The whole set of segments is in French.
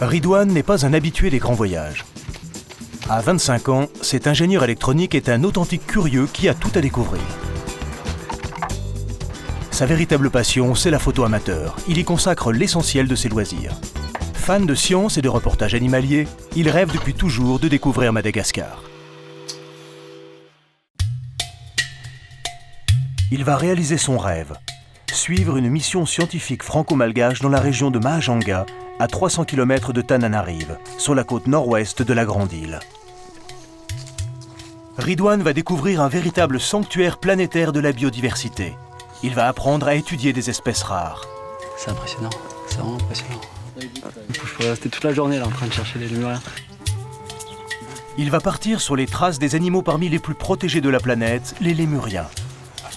Ridwan n'est pas un habitué des grands voyages. À 25 ans, cet ingénieur électronique est un authentique curieux qui a tout à découvrir. Sa véritable passion, c'est la photo amateur. Il y consacre l'essentiel de ses loisirs. Fan de science et de reportages animaliers, il rêve depuis toujours de découvrir Madagascar. Il va réaliser son rêve, suivre une mission scientifique franco-malgache dans la région de Mahajanga, à 300 km de Tananarive, sur la côte nord-ouest de la Grande Île. Ridwan va découvrir un véritable sanctuaire planétaire de la biodiversité. Il va apprendre à étudier des espèces rares. C'est impressionnant, c'est vraiment impressionnant. Je pourrais rester toute la journée là en train de chercher les lémuriens. Il va partir sur les traces des animaux parmi les plus protégés de la planète, les lémuriens.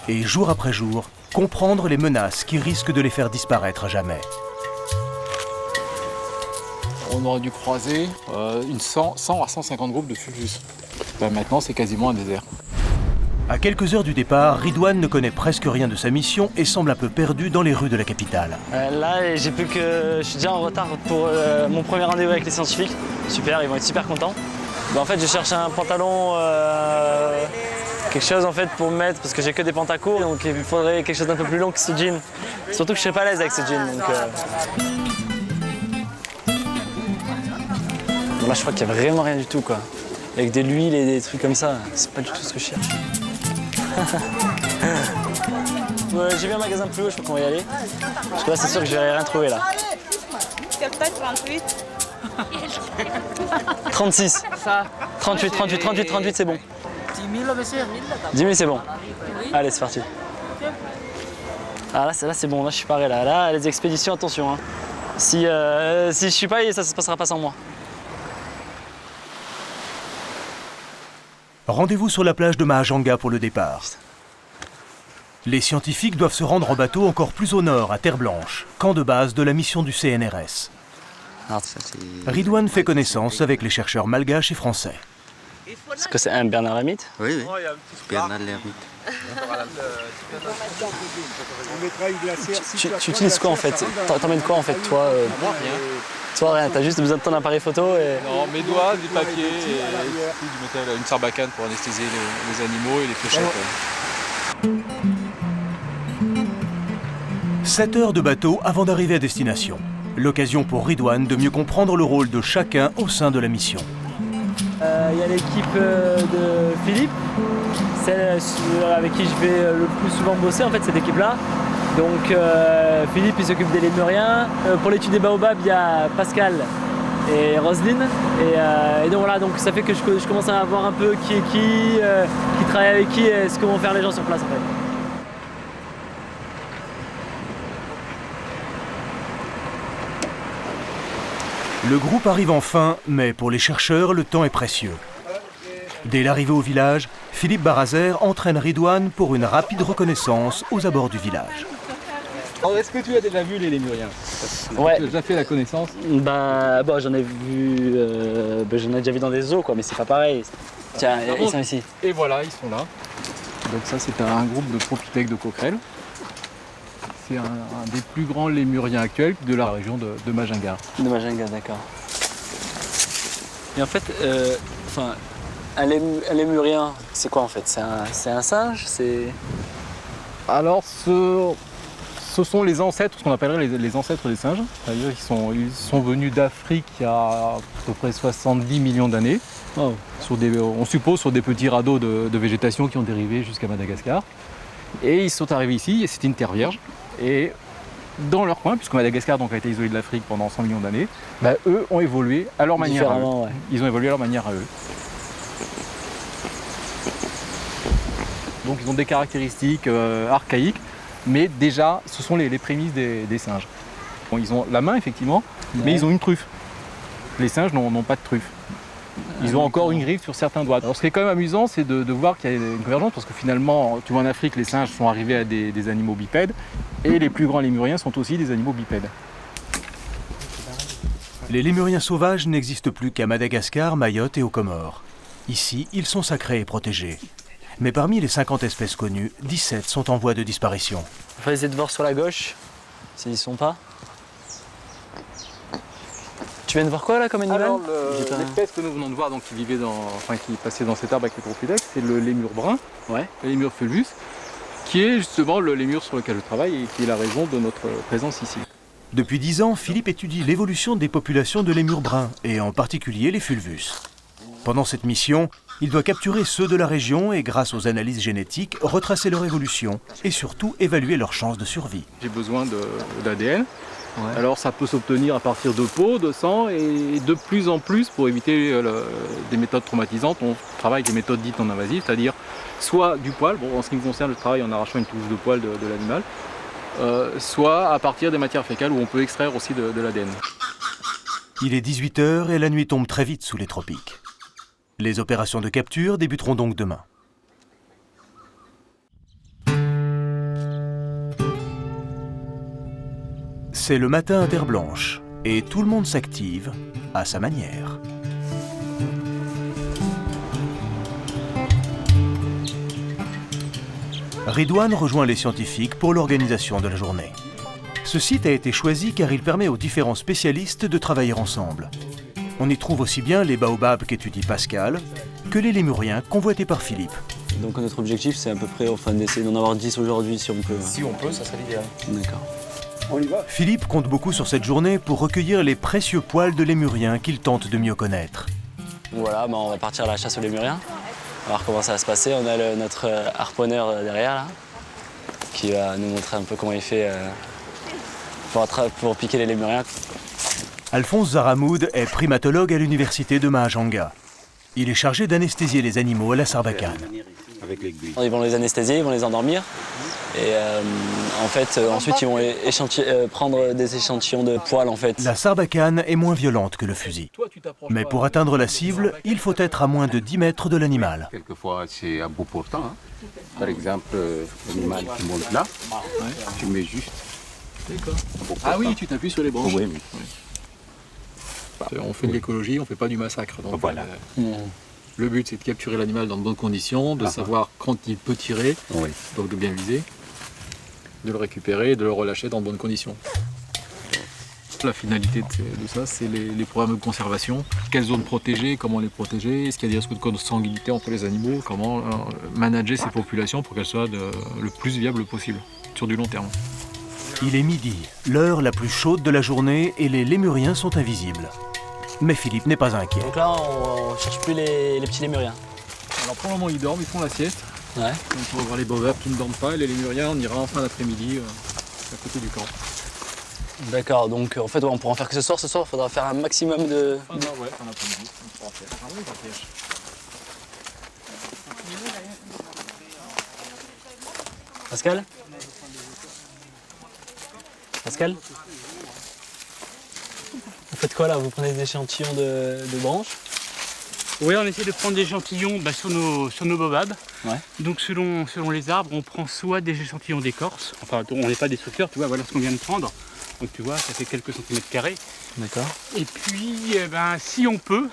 Et jour après jour, comprendre les menaces qui risquent de les faire disparaître à jamais. On aurait dû croiser 100 à 150 groupes de fulvus. Maintenant, c'est quasiment un désert. À quelques heures du départ, Ridwan ne connaît presque rien de sa mission et semble un peu perdu dans les rues de la capitale. Là, j'ai plus que... Je suis déjà en retard pour mon premier rendez-vous avec les scientifiques. Super, ils vont être super contents. En fait, je cherche un pantalon, quelque chose en fait pour me mettre, parce que j'ai que des pantacourts, donc il faudrait quelque chose d'un peu plus long que ce jean. Surtout que je serais pas à l'aise avec ce jean. Donc, Bon, là, je crois qu'il y a vraiment rien du tout, quoi. Avec de l'huile et des trucs comme ça, c'est pas du tout ce que je cherche. J'ai vu un magasin plus haut, je crois qu'on va y aller. Parce que là, c'est sûr que je vais rien trouver là. Quelle taille, 38 36. 38, c'est bon. 10 000, monsieur. 10 000, c'est bon. Allez, c'est parti. Ah, là, c'est bon, là, je suis paré. Là, les expéditions, attention. Hein. Si je suis pas, ça se passera pas sans moi. Rendez-vous sur la plage de Mahajanga pour le départ. Les scientifiques doivent se rendre en bateau encore plus au nord, à Terre Blanche, camp de base de la mission du CNRS. Ridwan fait connaissance avec les chercheurs malgaches et français. Est-ce que c'est un Bernard Lermite? Oui, Bernard Lermite. Tu utilises quoi en fait? T'emmènes quoi en fait toi Toi rien, t'as juste besoin de ton appareil photo et... Non, mes doigts, du papier et du métal, une sarbacane pour anesthésier les animaux et les fléchettes. 7 heures de bateau avant d'arriver à destination. L'occasion pour Ridwan de mieux comprendre le rôle de chacun au sein de la mission. Il y a l'équipe de Philippe, celle avec qui je vais le plus souvent bosser en fait, cette équipe-là. Donc Philippe il s'occupe des lémuriens. Pour l'étude des baobabs, il y a Pascal et Roselyne. Et donc voilà, donc ça fait que je commence à voir un peu qui est qui travaille avec qui et ce que vont faire les gens sur place en fait. Le groupe arrive enfin, mais pour les chercheurs, le temps est précieux. Dès l'arrivée au village, Philippe Barazer entraîne Ridwan pour une rapide reconnaissance aux abords du village. Alors, est-ce que tu as déjà vu les lémuriens? Ouais. Tu as déjà fait la connaissance? Bon, j'en ai vu, j'en ai déjà vu dans des zoos quoi, mais c'est pas pareil. Tiens, ils sont ici. Et voilà, ils sont là. Donc ça, c'est un groupe de propithèques de coquerelles. C'est un des plus grands lémuriens actuels de la région de Mahajanga. De Mahajanga, d'accord. Et en fait, un lémurien, c'est quoi en fait? C'est un singe? Alors, ce sont les ancêtres, ce qu'on appellerait les ancêtres des singes. C'est-à-dire qu'ils sont venus d'Afrique il y a à peu près 70 millions d'années. Oh. On suppose sur des petits radeaux de végétation qui ont dérivé jusqu'à Madagascar. Et ils sont arrivés ici, et c'était une terre vierge. Et dans leur coin, puisque Madagascar donc, a été isolé de l'Afrique pendant 100 millions d'années, eux ont évolué à leur manière à eux. Ouais. Ils ont évolué à leur manière à eux. Donc ils ont des caractéristiques archaïques, mais déjà ce sont les prémices des singes. Bon, ils ont la main effectivement, mais ils ont une truffe. Les singes n'ont pas de truffe. Ils ont encore une griffe sur certains doigts. Alors ce qui est quand même amusant, c'est de voir qu'il y a une convergence, parce que finalement, tu vois en Afrique, les singes sont arrivés à des animaux bipèdes, et les plus grands lémuriens sont aussi des animaux bipèdes. Les lémuriens sauvages n'existent plus qu'à Madagascar, Mayotte et aux Comores. Ici, ils sont sacrés et protégés. Mais parmi les 50 espèces connues, 17 sont en voie de disparition. On va essayer de voir sur la gauche s'ils y sont pas. Tu viens de voir quoi là comme animal? Alors l'espèce que nous venons de voir, donc, qui vivait qui passait dans cet arbre avec le Trophilex, c'est le lémur brun, Ouais. le lémur fulvus, qui est justement le lémur sur lequel je travaille et qui est la raison de notre présence ici. Depuis 10 ans, Philippe étudie l'évolution des populations de lémurs bruns, et en particulier les fulvus. Pendant cette mission, il doit capturer ceux de la région et, grâce aux analyses génétiques, retracer leur évolution et surtout évaluer leurs chances de survie. J'ai besoin d'ADN. Ouais. Alors ça peut s'obtenir à partir de peau, de sang, et de plus en plus, pour éviter des méthodes traumatisantes, on travaille avec des méthodes dites non invasives, c'est-à-dire soit du poil, bon, en ce qui me concerne je travaille en arrachant une touche de poil de l'animal, soit à partir des matières fécales où on peut extraire aussi de l'ADN. Il est 18 h et la nuit tombe très vite sous les tropiques. Les opérations de capture débuteront donc demain. C'est le matin à Terre Blanche et tout le monde s'active à sa manière. Ridouane rejoint les scientifiques pour l'organisation de la journée. Ce site a été choisi car il permet aux différents spécialistes de travailler ensemble. On y trouve aussi bien les baobabs qu'étudie Pascal que les lémuriens convoités par Philippe. Donc notre objectif c'est à peu près d'essayer d'en avoir 10 aujourd'hui si on peut. Si on peut, ça serait l'idéal. D'accord. On y va. Philippe compte beaucoup sur cette journée pour recueillir les précieux poils de lémuriens qu'il tente de mieux connaître. Voilà, on va partir à la chasse aux lémuriens. On va voir comment ça va se passer. On a notre harponneur derrière là, qui va nous montrer un peu comment il fait pour piquer les lémuriens. Alphonse Zaramoud est primatologue à l'université de Mahajanga. Il est chargé d'anesthésier les animaux à la sarbacane. Ils vont les anesthésier, ils vont les endormir. Et ensuite ils vont prendre des échantillons de poils en fait. La sarbacane est moins violente que le fusil. Mais pour atteindre la cible, il faut être à moins de 10 mètres de l'animal. Quelquefois c'est à bout portant. Par exemple, l'animal qui monte là, tu mets juste. Ah oui, tu t'appuies sur les branches. Oui. On fait de l'écologie, on ne fait pas du massacre. Donc, voilà. Le but c'est de capturer l'animal dans de bonnes conditions, de savoir quand il peut tirer, donc de bien viser, de le récupérer et de le relâcher dans de bonnes conditions. La finalité de ça, c'est les programmes de conservation. Quelles zones protéger, comment les protéger, est-ce qu'il y a des risques de consanguinité entre les animaux, comment manager ces populations pour qu'elles soient le plus viables possible, sur du long terme. Il est midi, l'heure la plus chaude de la journée et les lémuriens sont invisibles. Mais Philippe n'est pas inquiet. Donc là, on ne cherche plus les petits lémuriens. Alors pour le moment, ils dorment, ils font la sieste. Ouais. Donc on va voir les baobabs qui ne dorment pas et les lémuriens, on ira en fin d'après-midi à côté du camp. D'accord, donc en fait on pourra en faire que ce soir. Ce soir, il faudra faire un maximum de... Fin d'après-midi, on pourra faire. Ah oui, ça pêche. Pascal ? Pascal ? Vous faites quoi là? Vous prenez des échantillons de branches? Oui, on essaie de prendre des échantillons sur nos baobabs. Ouais. Donc selon les arbres, on prend soit des échantillons d'écorce, enfin on n'est pas destructeur, tu vois, voilà ce qu'on vient de prendre. Donc tu vois, ça fait quelques centimètres carrés. D'accord. Et puis, si on peut,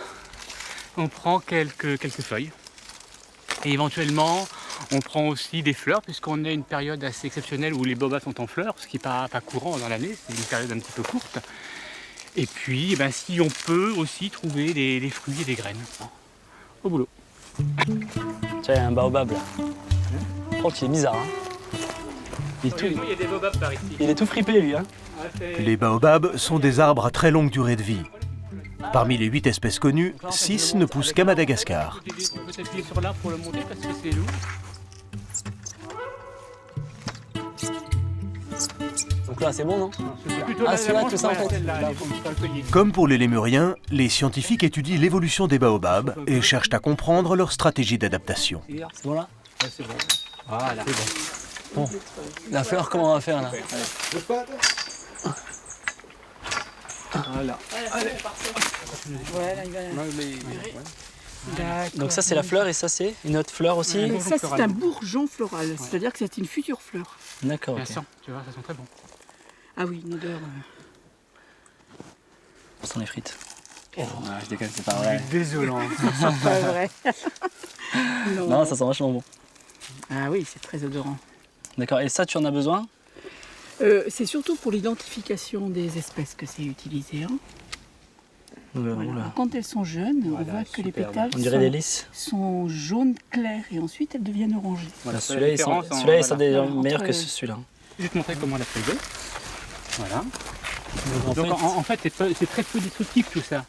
on prend quelques feuilles. Et éventuellement, on prend aussi des fleurs, puisqu'on est une période assez exceptionnelle où les baobabs sont en fleurs, ce qui n'est pas courant dans l'année, c'est une période un petit peu courte. Et puis, si on peut aussi trouver des fruits et des graines. Au boulot. Tiens, il y a un baobab là. Oh, il est bizarre. Hein. Il y a des baobabs par ici. est tout fripé lui. Hein. Les baobabs sont des arbres à très longue durée de vie. Parmi les 8 espèces connues, 6 ne poussent qu'à Madagascar. Tu peux t'appuyer sur l'arbre pour le monter parce que c'est lourd. Donc là, c'est bon, non? Plutôt celui-là, tout ça en fait. Comme pour les lémuriens, les scientifiques étudient l'évolution des baobabs et cherchent à comprendre leur stratégie d'adaptation. C'est bon là? Ouais, c'est bon. Voilà. Bon. La fleur, comment on va faire là? Voilà. Donc ça c'est la fleur et ça c'est une autre fleur aussi? Et ça c'est un bourgeon floral, c'est-à-dire que c'est une future fleur. D'accord. Ça sent, tu vois, ça sent très bon. Ah oui, une odeur. Ça sent les frites. Oh. Ah, je déconne, c'est pas vrai. Désolant. C'est pas vrai. Non, ça sent vachement bon. Ah oui, c'est très odorant. D'accord, et ça tu en as besoin? C'est surtout pour l'identification des espèces que c'est utilisé. Hein. Voilà. Quand elles sont jeunes, on voit que les pétales On dirait des lys. sont jaunes clairs et ensuite elles deviennent orangées. Voilà, Ça, celui-là, ils sont déjà meilleurs que Entre- celui-là. Je vais te montrer comment la prélever. Voilà. Donc, Donc en fait, c'est très peu destructif tout ça.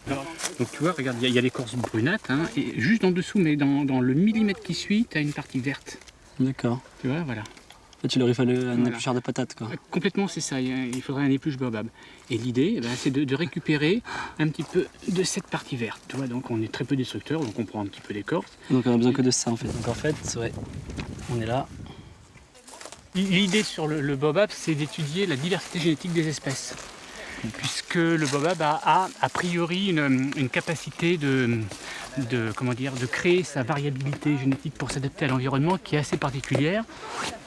Donc tu vois, regarde, il y a l'écorce brunâtre, hein, et juste en dessous, mais dans le millimètre qui suit, tu as une partie verte. D'accord. Tu vois, voilà. En fait, il aurait fallu un éplucheur de patates, quoi. Complètement, c'est ça. Il faudrait un épluche baobab. Et l'idée, c'est de récupérer un petit peu de cette partie verte. Tu vois, donc on est très peu destructeur, donc on prend un petit peu d'écorce. Donc on a besoin que de ça, en fait. Donc en fait, ouais, on est là. L'idée sur le baobab, c'est d'étudier la diversité génétique des espèces. Puisque le baobab a priori une capacité de créer sa variabilité génétique pour s'adapter à l'environnement qui est assez particulière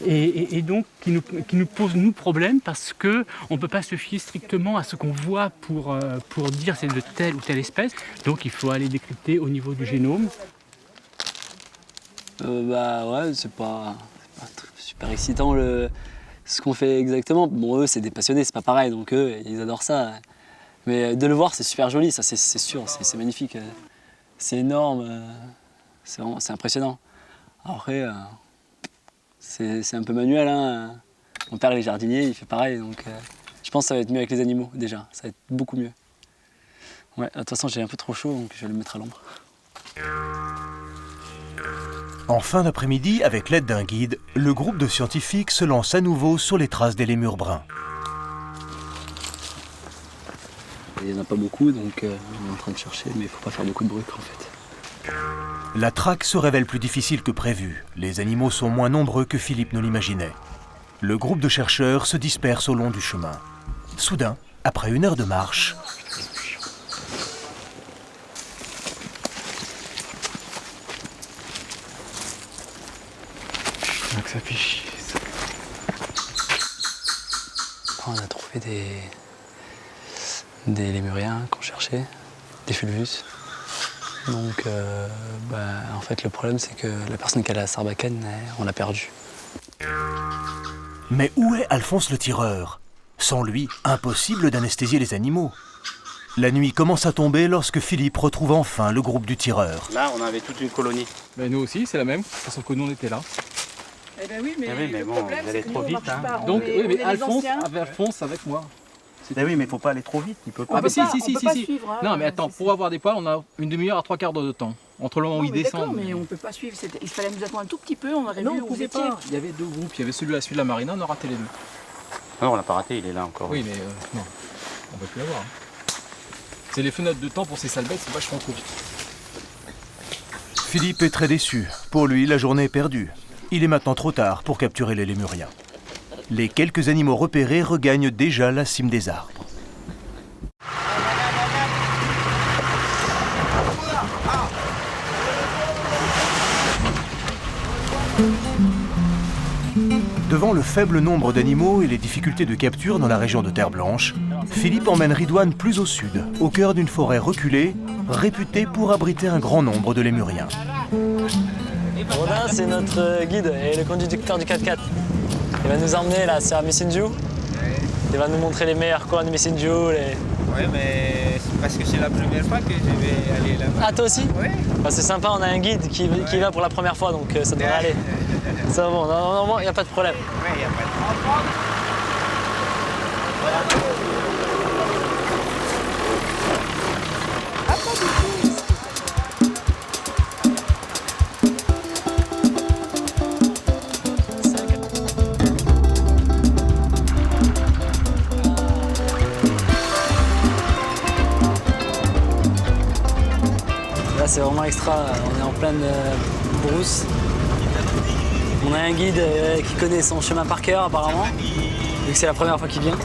et donc qui nous pose nous problème parce qu'on ne peut pas se fier strictement à ce qu'on voit pour dire c'est de telle ou telle espèce. Donc il faut aller décrypter au niveau du génome. Bah ouais, c'est pas super excitant ce qu'on fait exactement. Bon, eux, c'est des passionnés, c'est pas pareil, donc eux, ils adorent ça. Mais de le voir, c'est super joli, ça, c'est sûr, c'est magnifique. C'est énorme, c'est impressionnant. Après, c'est un peu manuel, hein. Mon père, il est jardinier, il fait pareil, donc je pense que ça va être mieux avec les animaux, déjà. Ça va être beaucoup mieux. Ouais, de toute façon, j'ai un peu trop chaud, donc je vais le mettre à l'ombre. En fin d'après-midi, avec l'aide d'un guide, le groupe de scientifiques se lance à nouveau sur les traces des lémurs bruns. Il n'y en a pas beaucoup, donc on est en train de chercher, mais il ne faut pas faire beaucoup de bruit en fait. La traque se révèle plus difficile que prévu. Les animaux sont moins nombreux que Philippe ne l'imaginait. Le groupe de chercheurs se disperse au long du chemin. Soudain, après 1 heure de marche, Donc ça fait chier ça. On a trouvé des lémuriens qu'on cherchait, des fulvus. Donc en fait le problème c'est que la personne qui a la sarbacane, on l'a perdue. mais où est Alphonse le tireur? Sans lui, impossible d'anesthésier les animaux. La nuit commence à tomber lorsque Philippe retrouve enfin le groupe du tireur. Là, on avait toute une colonie. Ben, nous aussi, c'est la même, sauf que nous on était là. Eh ben oui, mais, mais le bon, problème, vous allez c'est que trop nous, on vite, marche hein. pas. Donc, on est oui, mais les Alphonse anciens. avec moi. Ben oui, mais il faut pas aller trop vite. Il peut Ah pas. bah peut pas- si, on peut pas si. suivre, hein. Non mais attends, pour avoir des poils, on a 1/2 heure à 3/4 d'heure de temps. Entre le moment où Non, ils mais d'accord, descendent. mais on peut pas suivre. Il fallait nous attendre un tout petit peu, on aurait Non, vu on où vous pouvait étiez. pas. Il y avait 2 groupes, il y avait celui de la Marina, on a raté les 2. Non, on l'a pas raté, il est là encore. Oui mais non, on peut plus l'avoir. Hein. C'est les fenêtres de temps pour ces sales bêtes, c'est vachement court. Philippe est très déçu. Pour lui, la journée est perdue. Il est maintenant trop tard pour capturer les lémuriens. Les quelques animaux repérés regagnent déjà la cime des arbres. Devant le faible nombre d'animaux et les difficultés de capture dans la région de Terre Blanche, Philippe emmène Ridouane plus au sud, au cœur d'une forêt reculée, réputée pour abriter un grand nombre de lémuriens. Rodin, c'est notre guide et le conducteur du 4x4. Il va nous emmener là sur Missinju. Il va nous montrer les meilleurs coins de Missinju. Ouais, mais c'est parce que c'est la première fois que je vais aller là-bas. Ah, toi aussi? Oui. Bah, c'est sympa, on a un guide qui va pour la première fois, donc ça devrait aller. Ça va, bon, normalement, il n'y a pas de problème. Ouais, il n'y a pas de Là, c'est vraiment extra. On est en pleine brousse. On a un guide qui connaît son chemin par cœur, apparemment, vu que c'est la première fois qu'il vient.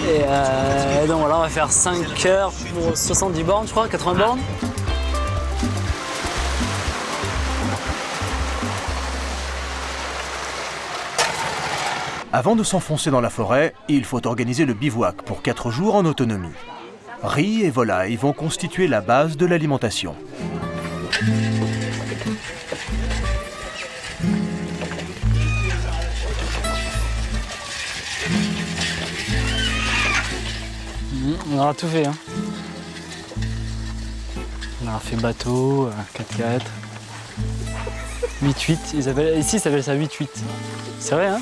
Et donc voilà, on va faire 5 heures pour 70 bornes, je crois, 80 bornes. Avant de s'enfoncer dans la forêt, il faut organiser le bivouac pour 4 jours en autonomie. Riz et volailles vont constituer la base de l'alimentation. On aura tout fait. Hein. un fait bateau, un 4x4. 8-8, ici ça s'appelle ça 8-8. C'est vrai, hein?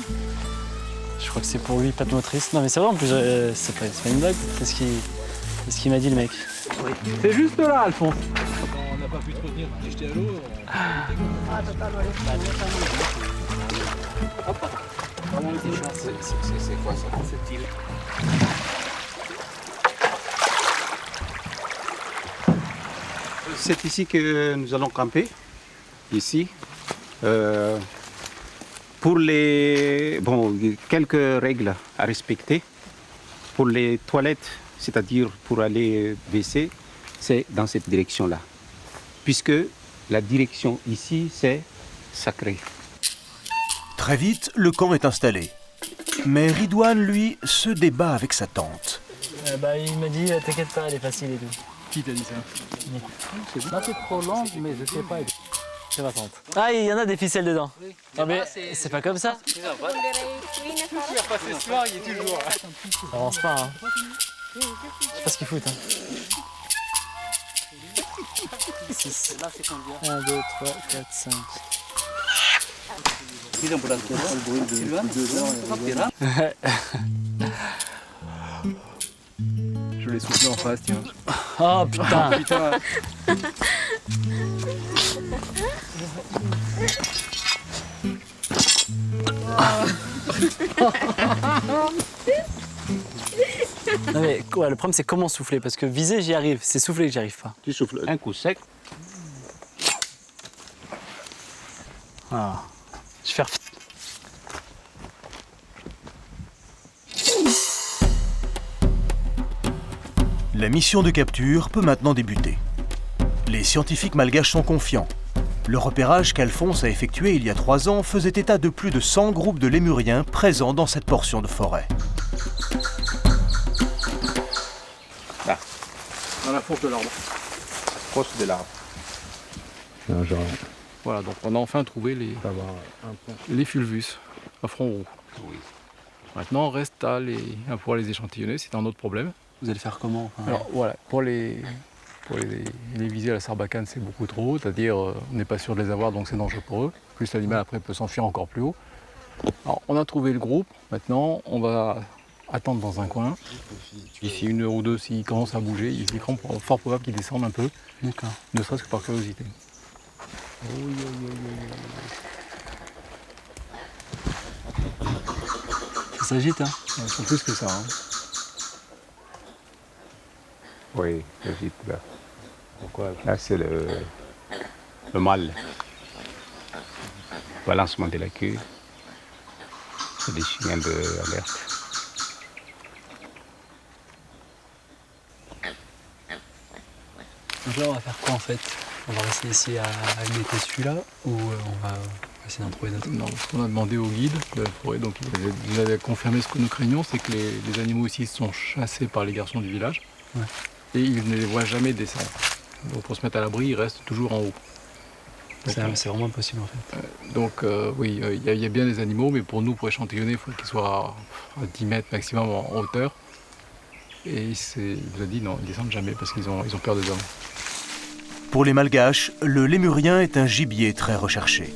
Je crois que c'est pour lui, patte motrice. Non mais c'est vrai en plus, c'est pas une blague. C'est ce qu'il m'a dit le mec. C'est juste là, Alphonse. On n'a pas pu te retenir pour jeter à l'eau. C'est quoi ça? C'est ici que nous allons camper. Ici. Pour les... Bon, quelques règles à respecter. Pour les toilettes, c'est-à-dire pour aller WC, c'est dans cette direction-là. Puisque la direction ici, c'est sacré. Très vite, le camp est installé. Mais Ridwan, lui, se débat avec sa tante. Il m'a dit t'inquiète pas, elle est facile et tout. Qui t'a dit ça? Là c'est trop long, mais je sais pas. C'est ma tante. Ah, il y en a des ficelles dedans. Oui. Non mais c'est pas comme ça. Il a pas fait ce soir, il est toujours. Ça avance pas, hein. Je sais pas ce qu'ils foutent, hein. 6. 1, 2, 3, 4, 5. Je l'ai soufflé en face, tiens. Oh putain. Putain. Non mais ouais, le problème c'est comment souffler, parce que viser j'y arrive, c'est souffler que j'y arrive pas. Tu souffles un coup sec. Ah. Je vais faire... La mission de capture peut maintenant débuter. Les scientifiques malgaches sont confiants. Le repérage qu'Alphonse a effectué il y a 3 ans faisait état de plus de 100 groupes de lémuriens présents dans cette portion de forêt. Là, Dans la fourche de l'arbre. proche de l'arbre. Voilà, donc on a enfin trouvé les fulvus à front roux. Oui. Maintenant, on reste à pouvoir les échantillonner, c'est un autre problème. Vous allez faire comment? Alors voilà, pour les viser à la sarbacane, c'est beaucoup trop haut, c'est-à-dire on n'est pas sûr de les avoir, donc c'est dangereux pour eux. Plus l'animal après peut s'enfuir encore plus haut. Alors on a trouvé le groupe, maintenant on va attendre dans un coin. D'ici 1 heure ou 2, s'ils commencent à bouger, il est fort probable qu'ils descendent un peu, ne serait-ce que par curiosité. Ça s'agite, hein? Ils sont plus que ça. Hein. Oui, vite là. Pourquoi? Là, c'est le mâle. Balancement de la queue. C'est des chiens d'alerte. Donc là on va faire quoi en fait? On va rester ici à guetter celui-là ou on va essayer d'en trouver d'autres? Non, ce qu'on a demandé au guide de la forêt, donc il avait confirmé ce que nous craignions, c'est que les animaux ici sont chassés par les garçons du village. Ouais. Et ils ne les voient jamais descendre. Donc pour se mettre à l'abri, ils restent toujours en haut. C'est vraiment impossible en fait. Donc oui, il y a bien des animaux, mais pour nous, pour échantillonner, il faut qu'ils soient à 10 mètres maximum en hauteur. Et il nous a dit non, ils ne descendent jamais parce qu'ils ont peur des hommes. Pour les Malgaches, le lémurien est un gibier très recherché.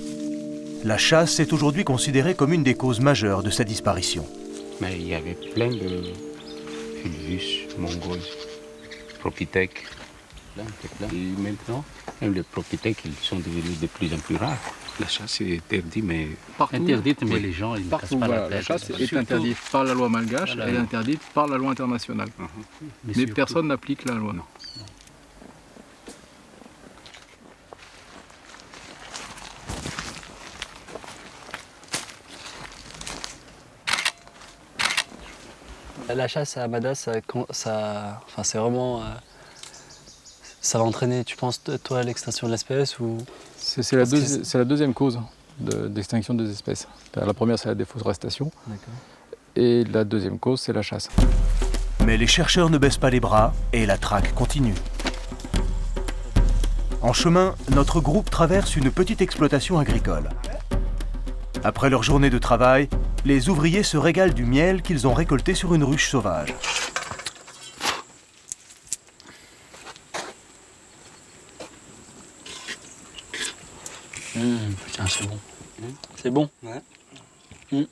La chasse est aujourd'hui considérée comme une des causes majeures de sa disparition. Mais il y avait plein de fulvus, mongols, propithèques. Et maintenant, même les propithèques, ils sont devenus de plus en plus rares. La chasse est interdite, mais... Interdite, mais les gens, ils ne cassent pas la tête. La chasse est interdite par la loi malgache, elle est interdite par la loi internationale. Mais personne n'applique la loi. Non. La chasse à Abada, c'est vraiment... ça va entraîner, tu penses, toi, l'extinction de l'espèce ou... C'est la deuxième cause d'extinction des espèces. La première, c'est la déforestation. Et la deuxième cause, c'est la chasse. Mais les chercheurs ne baissent pas les bras et la traque continue. En chemin, notre groupe traverse une petite exploitation agricole. Après leur journée de travail, les ouvriers se régalent du miel qu'ils ont récolté sur une ruche sauvage. C'est bon. C'est bon. Ouais. Ils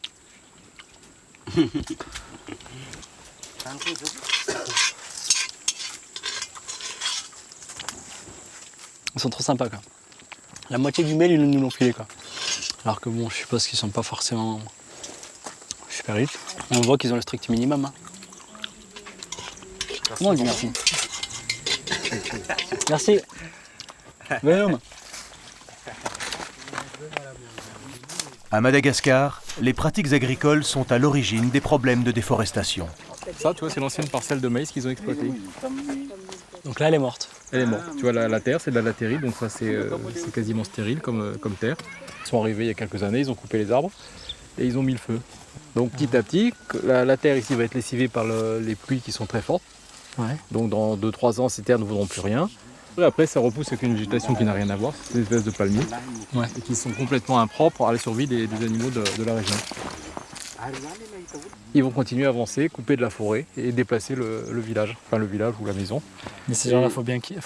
sont trop sympas quoi. La moitié du mail, ils nous l'ont filé quoi. Alors que bon, je suppose qu'ils sont pas forcément super riches. On voit qu'ils ont le strict minimum. Hein. Comment on dit merci? Merci. Bonhomme. À Madagascar, les pratiques agricoles sont à l'origine des problèmes de déforestation. Ça, tu vois, c'est l'ancienne parcelle de maïs qu'ils ont exploitée. Donc là, elle est morte. Elle est morte. Tu vois, la terre, c'est de la latérite, donc ça, c'est quasiment stérile comme terre. Ils sont arrivés il y a quelques années, ils ont coupé les arbres et ils ont mis le feu. Donc petit à petit, la terre ici va être lessivée par les pluies qui sont très fortes. Ouais. Donc dans 2-3 ans, ces terres ne vaudront plus rien. Et après, ça repousse avec une végétation qui n'a rien à voir, c'est des espèces de palmiers, et qui sont complètement impropres à la survie des animaux de la région. Ils vont continuer à avancer, couper de la forêt et déplacer le village, enfin le village ou la maison. Mais ces gens-là, faut bien qu'ils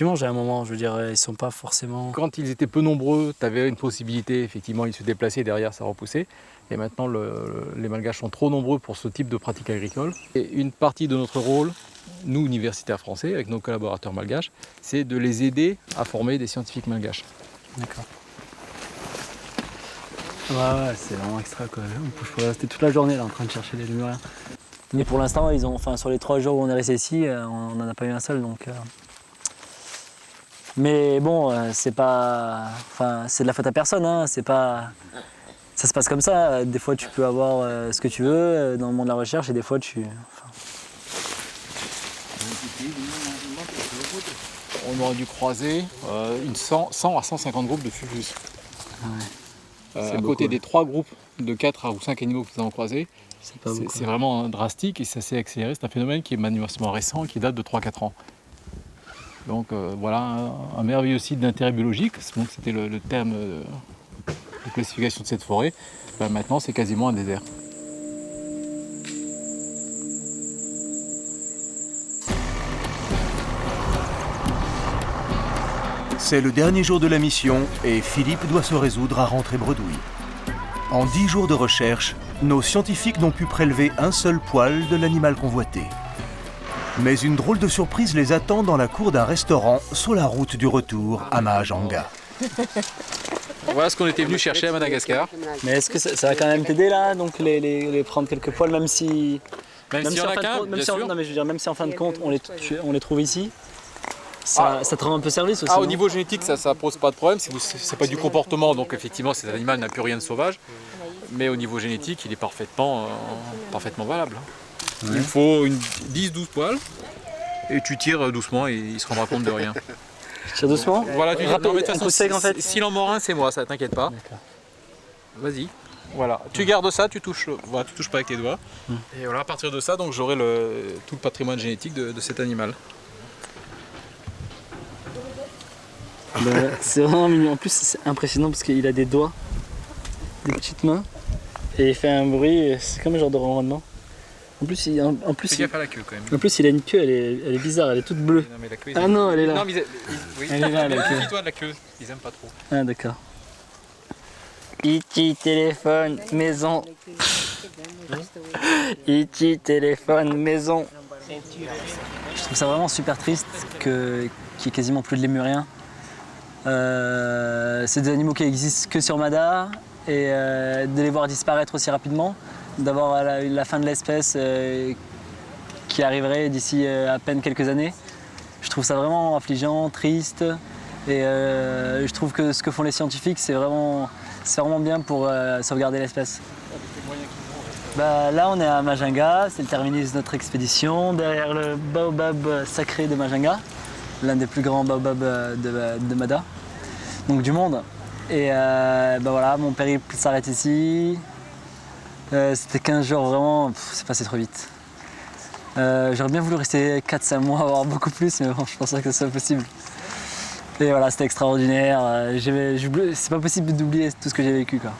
mangent à un moment. Je veux dire, ils sont pas forcément. Quand ils étaient peu nombreux, tu avais une possibilité, effectivement, ils se déplaçaient et derrière ça repoussait. Et maintenant, les Malgaches sont trop nombreux pour ce type de pratique agricole. Et une partie de notre rôle, nous, universitaires français, avec nos collaborateurs malgaches, c'est de les aider à former des scientifiques malgaches. D'accord. Ouais, c'est vraiment extra quoi. Je pourrais rester toute la journée là en train de chercher les lémuriens. Et pour l'instant, sur les 3 jours où on est resté ici, on n'en a pas eu un seul donc. Mais bon, c'est pas. Enfin, c'est de la faute à personne, hein. C'est pas. Ça se passe comme ça. Des fois, tu peux avoir ce que tu veux dans le monde de la recherche et des fois, tu. On aurait dû croiser 100 à 150 groupes de Fugus. À côté des 3 groupes de 4 ou 5 animaux qu'ils ont croisés, c'est vraiment drastique et ça s'est accéléré. C'est un phénomène qui est manifestement récent, qui date de 3-4 ans. Donc voilà un merveilleux site d'intérêt biologique. Donc c'était le terme de classification de cette forêt. Maintenant, c'est quasiment un désert. C'est le dernier jour de la mission et Philippe doit se résoudre à rentrer bredouille. En 10 jours de recherche, nos scientifiques n'ont pu prélever un seul poil de l'animal convoité. Mais une drôle de surprise les attend dans la cour d'un restaurant sur la route du retour à Mahajanga. Voilà ce qu'on était venu chercher à Madagascar. Mais est-ce que ça va quand même t'aider là, donc les prendre quelques poils, même si. Même si en fin de compte, bien sûr. Non mais je veux dire, même si en fin de compte on les trouve ici. Ça te rend un peu service aussi. Au niveau génétique, ça pose pas de problème. C'est pas du comportement, donc effectivement, cet animal n'a plus rien de sauvage. Mais au niveau génétique, il est parfaitement valable. Ouais. Il faut 10-12 poils et tu tires doucement et il se rendra compte de rien. Je tire doucement. Voilà, tu tires. Non, mais de toute façon, sec, en fait. S'il en mord un, c'est moi, ça t'inquiète pas. Vas-y. Voilà, tu gardes ça, tu touches pas avec tes doigts. Et voilà, à partir de ça, donc j'aurai tout le patrimoine génétique de cet animal. C'est vraiment mignon. En plus, c'est impressionnant parce qu'il a des doigts, des petites mains, et il fait un bruit. C'est comme un genre de ronronnement. En plus, il a une queue, elle est bizarre, elle est toute bleue. Non, mais la queue, non, elle est là. Non, mais elle est là, la queue. Méfie-toi de la queue, ils aiment pas trop. Ah, d'accord. Iti téléphone maison. Iti téléphone maison. Je trouve ça vraiment super triste qu'il n'y ait quasiment plus de lémuriens. C'est des animaux qui existent que sur Mada et de les voir disparaître aussi rapidement, d'avoir la fin de l'espèce qui arriverait d'ici à peine quelques années. Je trouve ça vraiment affligeant, triste et je trouve que ce que font les scientifiques c'est vraiment bien pour sauvegarder l'espèce. Là on est à Mahajanga, c'est le terminus de notre expédition, derrière le baobab sacré de Mahajanga, l'un des plus grands baobabs de Mada, donc du monde. Et voilà, mon périple s'arrête ici. C'était 15 jours vraiment, c'est passé trop vite. J'aurais bien voulu rester 4-5 mois, avoir beaucoup plus, mais bon, je pense pas que ce soit possible. Et voilà, c'était extraordinaire. C'est pas possible d'oublier tout ce que j'ai vécu, quoi.